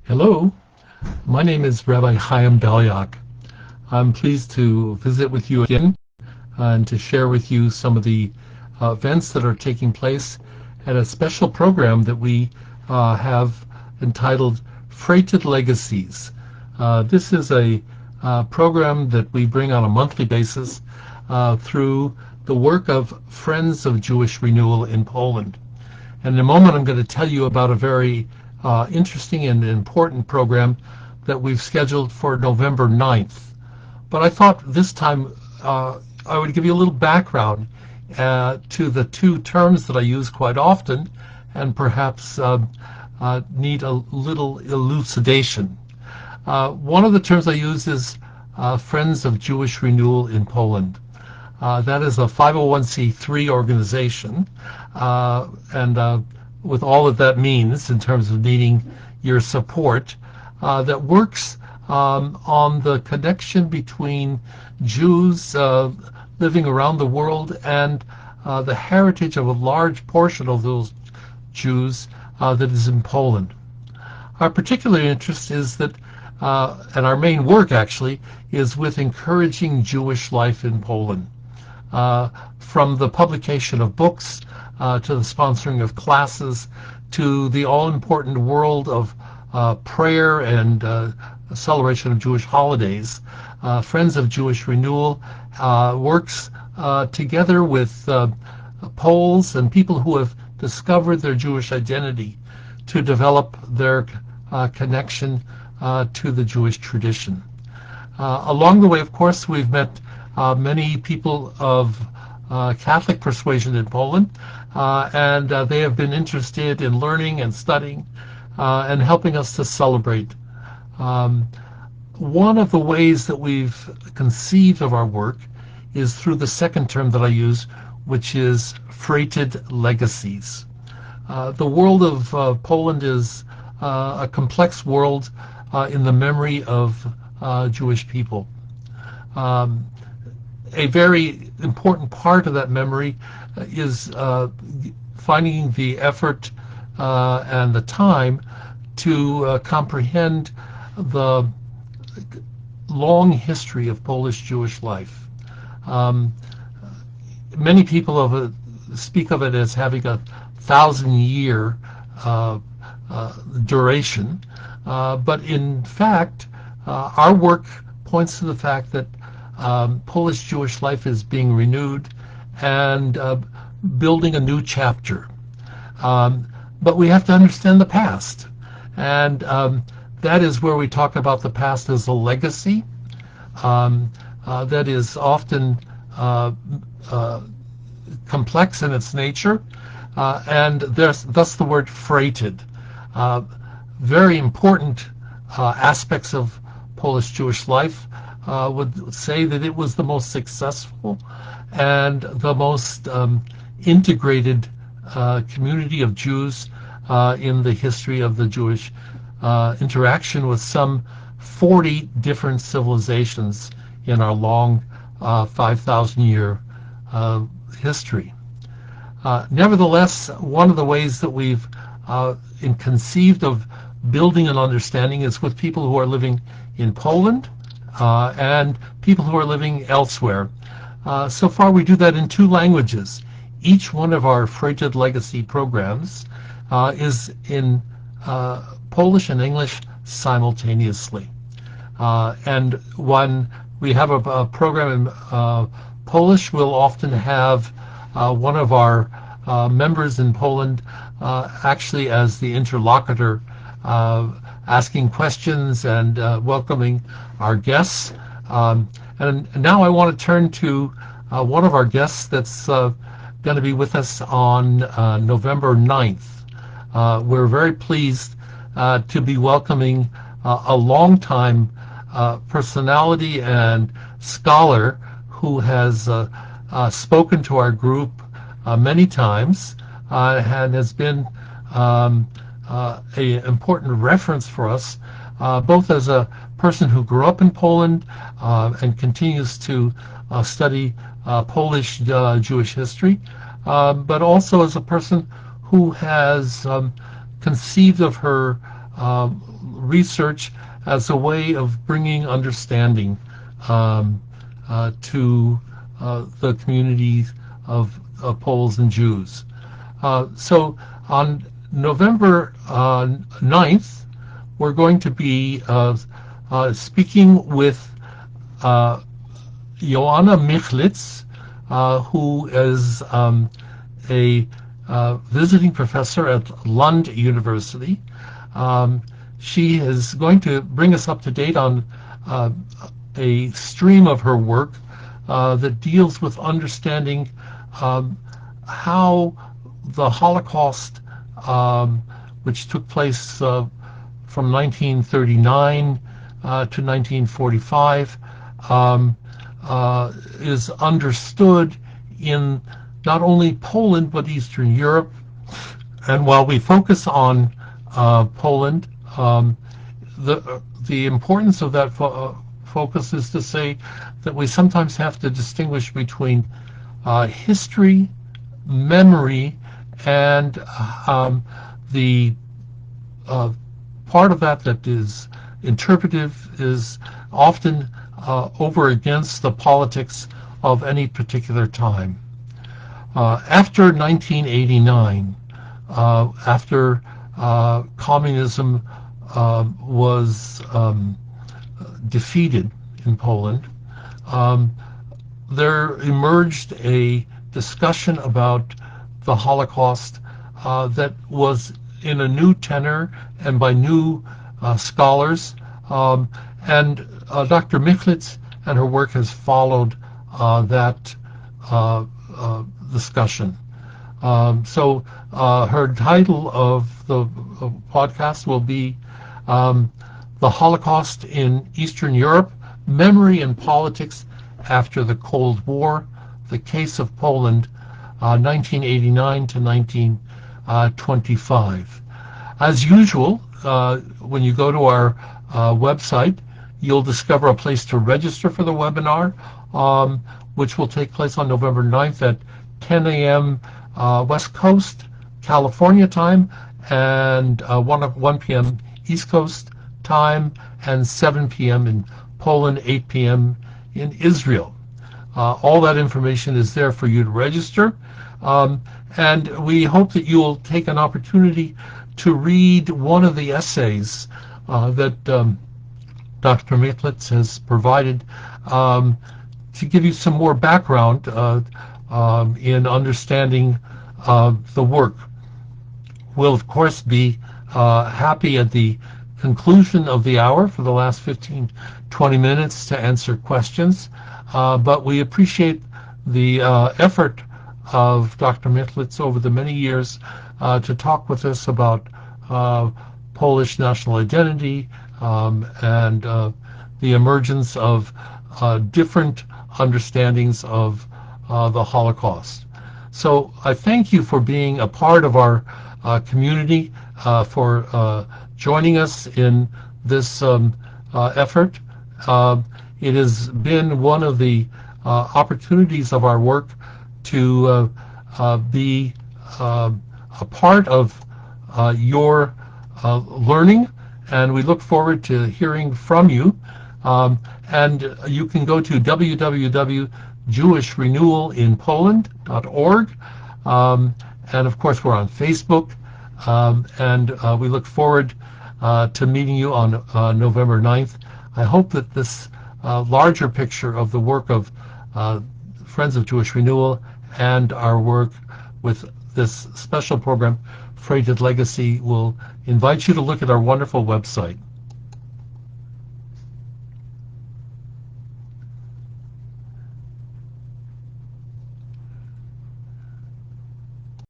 Hello, my name is Rabbi Chaim Belyak. I'm pleased to visit with you again and to share with you some of the events that are taking place at a special program that we have entitled Freighted Legacies. This is a program that we bring on a monthly basis through the work of Friends of Jewish Renewal in Poland. And in a moment, I'm going to tell you about a very interesting and important program that we've scheduled for November 9th. But I thought this time I would give you a little background to the two terms that I use quite often and perhaps need a little elucidation. One of the terms I use is Friends of Jewish Renewal in Poland. That is a 501c3 organization, and with all that that means in terms of needing your support, that works on the connection between Jews living around the world and the heritage of a large portion of those Jews that is in Poland. Our particular interest is that, and our main work actually, is with encouraging Jewish life in Poland. From the publication of books, to the sponsoring of classes, to the all-important world of prayer and celebration of Jewish holidays. Friends of Jewish Renewal works together with Poles and people who have discovered their Jewish identity to develop their connection to the Jewish tradition. Along the way, of course, we've met many people of Catholic persuasion in Poland, and they have been interested in learning and studying and helping us to celebrate. One of the ways that we've conceived of our work is through the second term that I use, which is freighted legacies. The world of Poland is a complex world in the memory of Jewish people. A very important part of that memory is finding the effort and the time to comprehend the long history of Polish Jewish life. Many people speak of it as having a 1,000-year duration, but in fact, our work points to the fact that Polish Jewish life is being renewed and building a new chapter. But we have to understand the past. And that is where we talk about the past as a legacy that is often complex in its nature. And thus the word freighted. Very important aspects of Polish Jewish life would say that it was the most successful and the most integrated community of Jews in the history of the Jewish interaction with some 40 different civilizations in our long 5,000-year history. Nevertheless, one of the ways that we've conceived of building an understanding is with people who are living in Poland and people who are living elsewhere. So far we do that in two languages. Each one of our Freighted Legacy programs is in Polish and English simultaneously. And when we have a program in Polish, we'll often have one of our members in Poland actually as the interlocutor, asking questions and welcoming our guests. And now I want to turn to one of our guests that's going to be with us on November 9th. We're very pleased to be welcoming a longtime personality and scholar who has spoken to our group many times and has been an important reference for us, both as a person who grew up in Poland and continues to study Polish Jewish history, but also as a person who has conceived of her research as a way of bringing understanding to the communities of Poles and Jews. So on November 9th, we're going to be speaking with Joanna Michlitz, who is a visiting professor at Lund University. She is going to bring us up to date on a stream of her work that deals with understanding how the Holocaust, which took place from 1939 to 1945, is understood in not only Poland but Eastern Europe. And while we focus on Poland, the importance of that focus is to say that we sometimes have to distinguish between history, memory, and the part of that is interpretive is often over against the politics of any particular time. After 1989, after communism was defeated in Poland, there emerged a discussion about the Holocaust that was in a new tenor and by new scholars, and Dr. Michlitz and her work has followed that discussion. So her title of the podcast will be The Holocaust in Eastern Europe, Memory and Politics After the Cold War, The Case of Poland, 1989 to 1925. As usual, when you go to our website, you'll discover a place to register for the webinar, which will take place on November 9th at 10 a.m. West Coast, California time, and 1 p.m. East Coast time, and 7 p.m. in Poland, 8 p.m. in Israel. All that information is there for you to register. And we hope that you will take an opportunity to read one of the essays that Dr. Michlitz has provided to give you some more background in understanding the work. We'll, of course, be happy at the conclusion of the hour for the last 15-20 minutes to answer questions, but we appreciate the effort of Dr. Michlitz over the many years to talk with us about Polish national identity and the emergence of different understandings of the Holocaust. So I thank you for being a part of our community, for joining us in this effort. It has been one of the opportunities of our work to be a part of your learning, and we look forward to hearing from you. And you can go to www.jewishrenewal.org, and of course we're on Facebook, and we look forward to meeting you on November 9th. I hope that this larger picture of the work of Friends of Jewish Renewal and our work with this special program, Freighted Legacy, will invite you to look at our wonderful website.